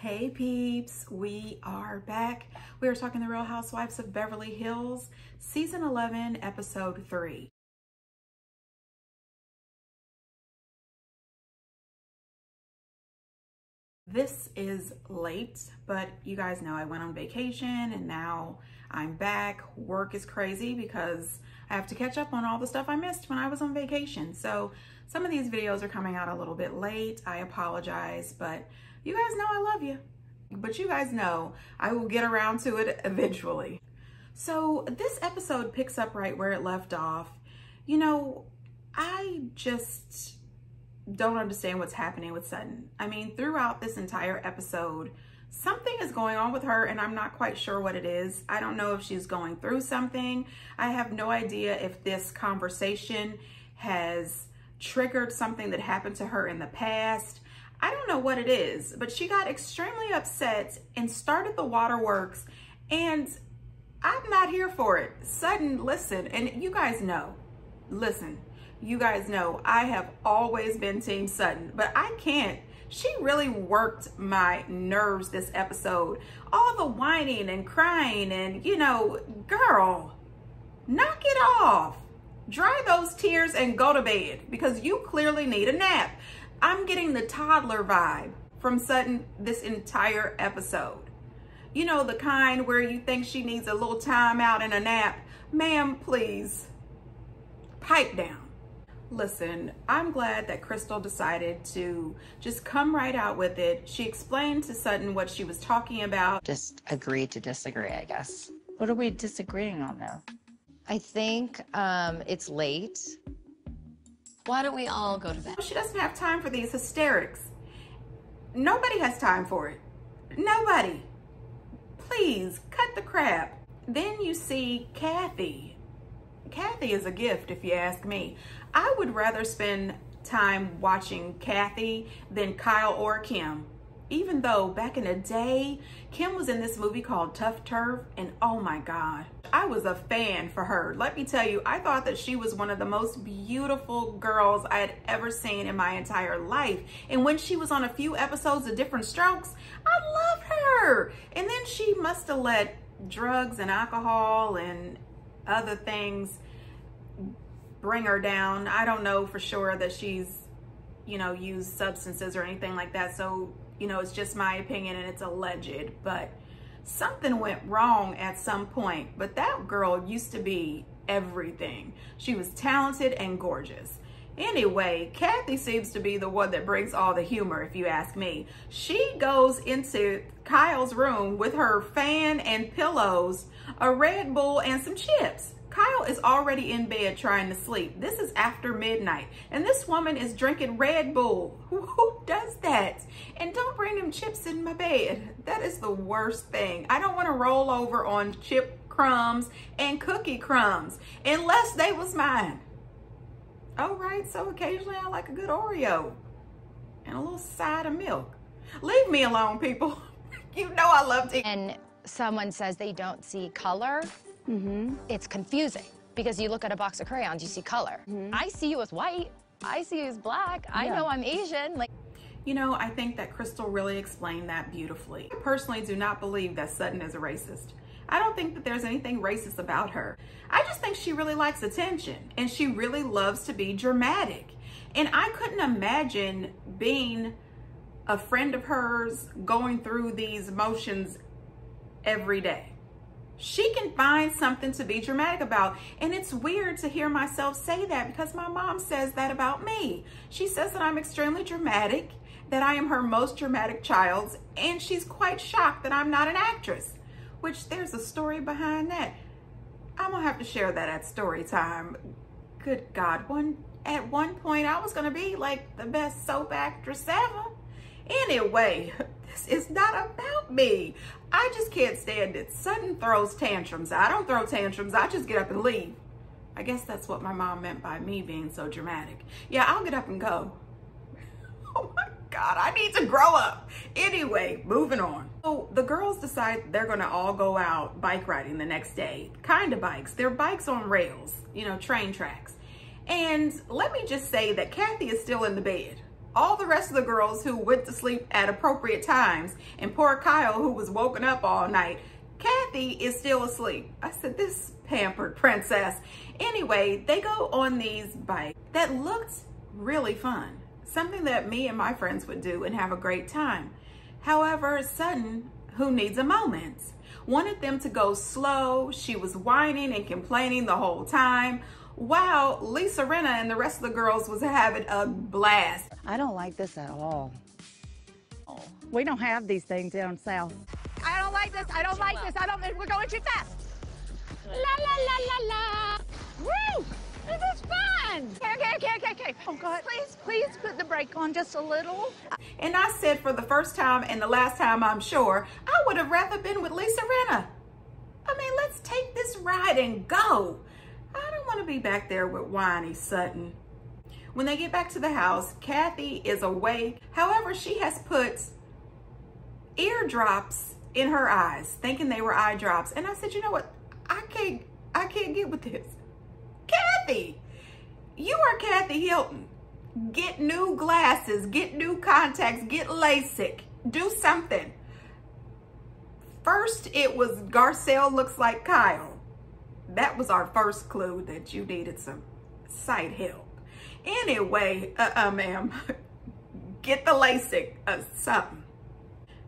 Hey peeps, we are back. We are talking The Real Housewives of Beverly Hills, season 11, episode 3. This is late, but you guys know I went on vacation and now I'm back. Work is crazy because I have to catch up on all the stuff I missed when I was on vacation. So some of these videos are coming out a little bit late. I apologize, but you guys know I love you. But you guys know I will get around to it eventually. So this episode picks up right where it left off. You know, I just don't understand what's happening with Sutton. I mean, throughout this entire episode, something is going on with her and I'm not quite sure what it is. I don't know if she's going through something. I have no idea if this conversation has triggered something that happened to her in the past. I don't know what it is, but she got extremely upset and started the waterworks, and I'm not here for it. Sutton, listen, and you guys know, listen, you guys know I have always been Team Sutton, but I can't. She really worked my nerves this episode. All the whining and crying and, you know, girl, knock it off. Dry those tears and go to bed because you clearly need a nap. I'm getting the toddler vibe from Sutton this entire episode. You know, the kind where you think she needs a little time out and a nap. Ma'am, please, pipe down. Listen, I'm glad that Crystal decided to just come right out with it. She explained to Sutton what she was talking about. Just agree to disagree, I guess. What are we disagreeing on now? I think it's late. Why don't we all go to bed? She doesn't have time for these hysterics. Nobody has time for it. Nobody. Please, cut the crap. Then you see Kathy. Kathy is a gift, if you ask me. I would rather spend time watching Kathy than Kyle or Kim. Even though back in the day, Kim was in this movie called Tough Turf, and oh my God, I was a fan for her. Let me tell you, I thought that she was one of the most beautiful girls I had ever seen in my entire life. And when she was on a few episodes of Different Strokes, I loved her. And then she must have let drugs and alcohol and other things bring her down. I don't know for sure that she's, you know, used substances or anything like that. So, you know, it's just my opinion and it's alleged, but something went wrong at some point. But that girl used to be everything. She was talented and gorgeous. Anyway, Kathy seems to be the one that brings all the humor, if you ask me. She goes into Kyle's room with her fan and pillows, a Red Bull, and some chips. Kyle is already in bed trying to sleep. This is after midnight, and this woman is drinking Red Bull. Who does that? And don't bring them chips in my bed. That is the worst thing. I don't want to roll over on chip crumbs and cookie crumbs unless they was mine. All right, so occasionally I like a good Oreo and a little side of milk. Leave me alone, people. You know I love to eat. And someone says they don't see color. It's confusing because you look at a box of crayons, you see color. I see you as white. I see you as black. I know I'm Asian. Like, you know, I think that Crystal really explained that beautifully. I personally do not believe that Sutton is a racist. I don't think that there's anything racist about her. I just think she really likes attention and she really loves to be dramatic. And I couldn't imagine being a friend of hers going through these motions every day. She can find something to be dramatic about. And it's weird to hear myself say that because my mom says that about me. She says that I'm extremely dramatic, that I am her most dramatic child, and she's quite shocked that I'm not an actress, which there's a story behind that. I'm gonna have to share that at story time. Good God, at one point I was gonna be like the best soap actress ever. Anyway, this is not about me. I just can't stand it. Sutton throws tantrums. I don't throw tantrums. I just get up and leave. I guess that's what my mom meant by me being so dramatic. Yeah, I'll get up and go. Oh my God, I need to grow up. Anyway, moving on. So the girls decide they're gonna all go out bike riding the next day. Kind of bikes. They're bikes on rails, you know, train tracks. And let me just say that Kathy is still in the bed. all the rest of the girls who went to sleep at appropriate times, and poor Kyle, who was woken up all night, Kathy is still asleep. I said, this pampered princess. Anyway, they go on these bikes that looked really fun. Something that me and my friends would do and have a great time. However, Sutton, who needs a moment, wanted them to go slow. She was whining and complaining the whole time, while Lisa Rinna and the rest of the girls was having a blast. I don't like this at all. We don't have these things down south. I don't like this. I don't like this. We're going too fast. La, la, la, la, la. Woo! This is fun. Okay. Oh, God. Please put the brake on just a little. And I said, for the first time and the last time, I'm sure, I would have rather been with Lisa Rinna. I mean, let's take this ride and go. I don't want to be back there with whiny Sutton. When they get back to the house, Kathy is awake. However, she has put eardrops in her eyes, thinking they were eye drops. And I said, you know what? I can't get with this. Kathy, you are Kathy Hilton. Get new glasses, get new contacts, get LASIK, do something. First, it was Garcelle looks like Kyle. That was our first clue that you needed some sight help. Anyway, ma'am, get the LASIK, something.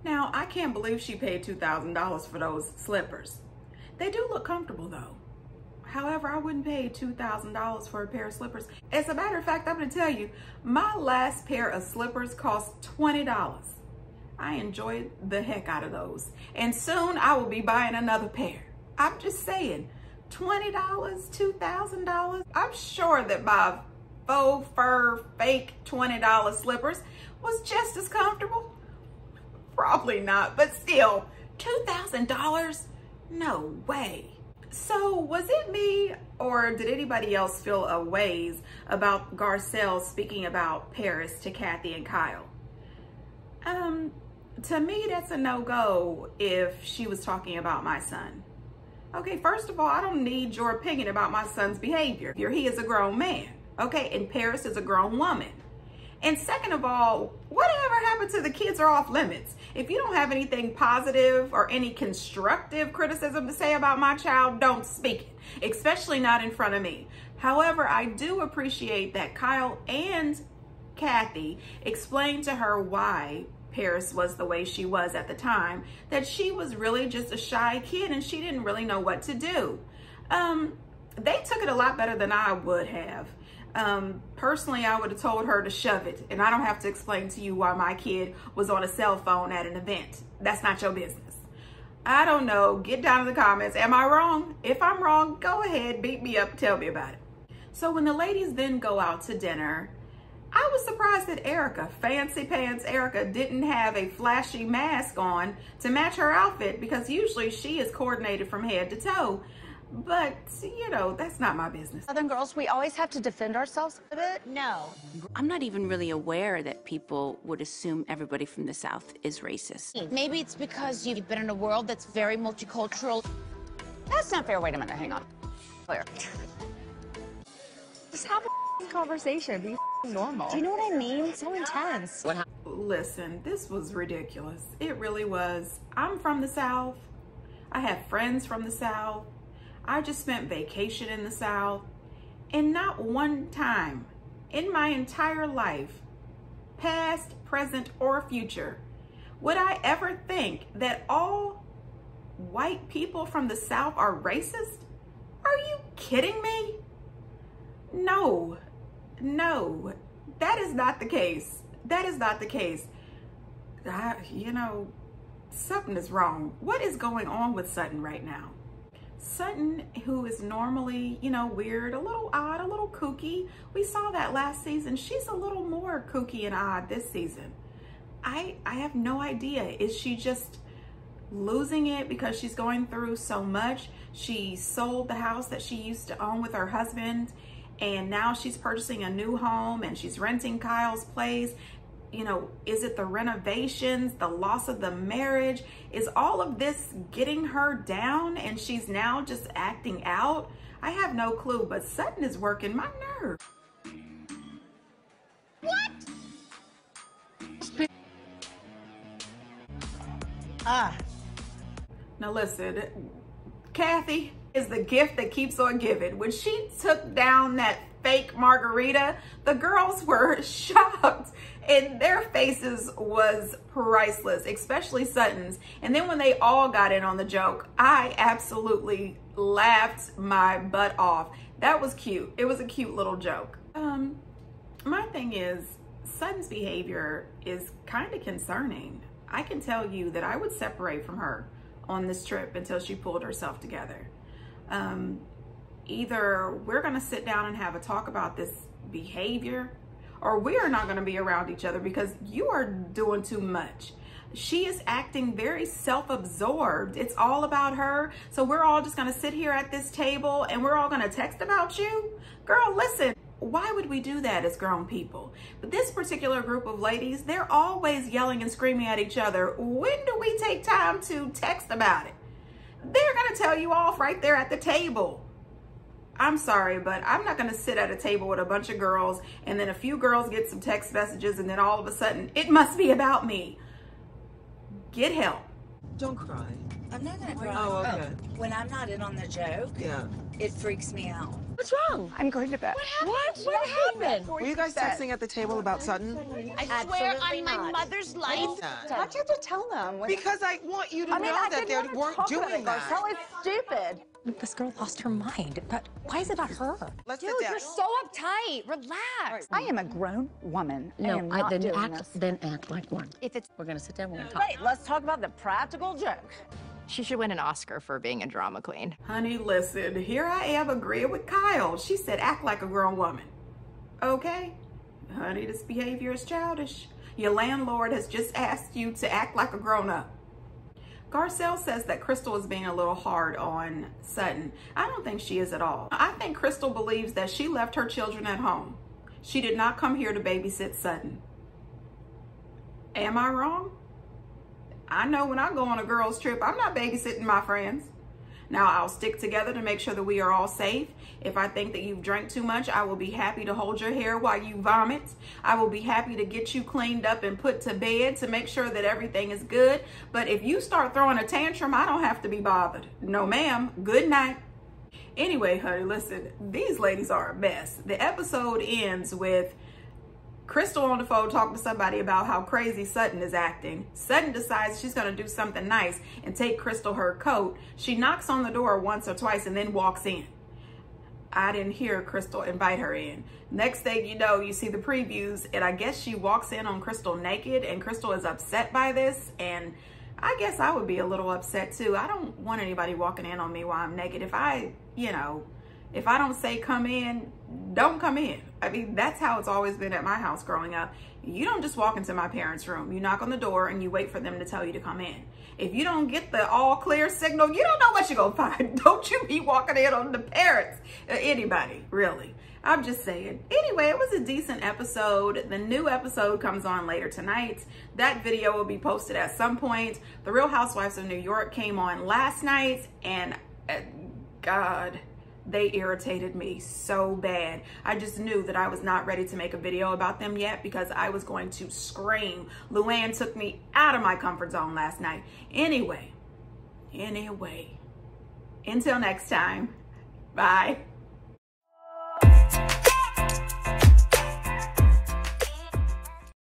Now, I can't believe she paid $2,000 for those slippers. They do look comfortable though. However, I wouldn't pay $2,000 for a pair of slippers. As a matter of fact, I'm gonna tell you, my last pair of slippers cost $20. I enjoyed the heck out of those. And soon I will be buying another pair. I'm just saying, $20, $2,000. I'm sure that my faux fur fake $20 slippers was just as comfortable. Probably not, but still, $2,000? No way. So was it me, or did anybody else feel a ways about Garcelle speaking about Paris to Kathy and Kyle? To me, that's a no-go if she was talking about my son. Okay, first of all, I don't need your opinion about my son's behavior. He is a grown man, okay? And Paris is a grown woman. And second of all, whatever happened to the kids are off limits? If you don't have anything positive or any constructive criticism to say about my child, don't speak it, especially not in front of me. However, I do appreciate that Kyle and Kathy explained to her why Paris was the way she was at the time, that she was really just a shy kid and she didn't really know what to do. They took it a lot better than I would have. Personally, I would have told her to shove it, and I don't have to explain to you why my kid was on a cell phone at an event. That's not your business. I don't know. Get down in the comments. Am I wrong? If I'm wrong, go ahead, beat me up, tell me about it. So when the ladies then go out to dinner, I was surprised that Erica, Fancy Pants Erica, didn't have a flashy mask on to match her outfit, because usually she is coordinated from head to toe. But, you know, that's not my business. Southern girls, we always have to defend ourselves a bit. No. I'm not even really aware that people would assume everybody from the South is racist. Maybe it's because you've been in a world that's very multicultural. That's not fair. Wait a minute. Hang on. Claire. Just have a conversation. Be normal. Do you know what I mean? So intense. Listen, this was ridiculous. It really was. I'm from the South. I have friends from the South. I just spent vacation in the South, and not one time in my entire life, past, present, or future, would I ever think that all white people from the South are racist? Are you kidding me? No, that is not the case. That is not the case. You know, something is wrong. What is going on with Sutton right now? Sutton, who is normally, you know, weird, a little odd, a little kooky. We saw that last season. She's a little more kooky and odd this season. I have no idea. Is she just losing it because she's going through so much? She sold the house that she used to own with her husband, and now she's purchasing a new home and she's renting Kyle's place. You know, is it the renovations, the loss of the marriage? Is all of this getting her down and she's now just acting out? I have no clue, but Sutton is working my nerve. What? Now listen, Kathy is the gift that keeps on giving. When she took down that fake margarita, the girls were shocked and their faces was priceless, especially Sutton's. And then when they all got in on the joke, I absolutely laughed my butt off. That was cute. It was a cute little joke. My thing is, Sutton's behavior is kind of concerning. I can tell you that I would separate from her on this trip until she pulled herself together. Either we're gonna sit down and have a talk about this behavior, or we are not gonna be around each other because you are doing too much. She is acting very self-absorbed. It's all about her. So we're all just gonna sit here at this table and we're all gonna text about you? Girl, listen, why would we do that as grown people? But this particular group of ladies, they're always yelling and screaming at each other. When do we take time to text about it? They're gonna tell you off right there at the table. I'm sorry, but I'm not gonna sit at a table with a bunch of girls and then a few girls get some text messages and then all of a sudden, it must be about me. Get help. Don't cry. I'm not gonna cry. Oh, okay. When I'm not in on the joke, it freaks me out. What's wrong? I'm going to bed. What happened? Were you guys texting at the table about Sutton? I swear on my mother's life. Why'd you have to tell them? Because I want you to know that they weren't doing that. Marcel is stupid. This girl lost her mind, but why is it about her? Let's Dude, sit down. you're so uptight. Relax. I am a grown woman. I am not then doing this. act like one. If it's We're gonna sit down, we're gonna talk. Right, let's talk about the practical joke. She should win an Oscar for being a drama queen. Honey, listen, here I am agreeing with Kyle. She said, act like a grown woman. Okay? Honey, this behavior is childish. Your landlord has just asked you to act like a grown-up. Garcelle says that Crystal is being a little hard on Sutton. I don't think she is at all. I think Crystal believes that she left her children at home. She did not come here to babysit Sutton. Am I wrong? I know when I go on a girls' trip, I'm not babysitting my friends. Now, I'll stick together to make sure that we are all safe. If I think that you've drank too much, I will be happy to hold your hair while you vomit. I will be happy to get you cleaned up and put to bed to make sure that everything is good. But if you start throwing a tantrum, I don't have to be bothered. No, ma'am. Good night. Anyway, honey, listen, these ladies are a mess. The episode ends with Crystal on the phone talking to somebody about how crazy Sutton is acting. Sutton decides she's going to do something nice and take Crystal her coat. She knocks on the door once or twice and then walks in. I didn't hear Crystal invite her in. Next thing you know, you see the previews and I guess she walks in on Crystal naked and Crystal is upset by this, and I guess I would be a little upset too. I don't want anybody walking in on me while I'm naked. If I don't say come in, don't come in. I mean, that's how it's always been at my house growing up. You don't just walk into my parents' room. You knock on the door and you wait for them to tell you to come in. If you don't get the all clear signal, you don't know what you're gonna find. Don't you be walking in on the parents. Anybody, really. I'm just saying. Anyway, it was a decent episode. The new episode comes on later tonight. That video will be posted at some point. The Real Housewives of New York came on last night and God, they irritated me so bad. I just knew that I was not ready to make a video about them yet because I was going to scream. Luann took me out of my comfort zone last night. Anyway, until next time, bye.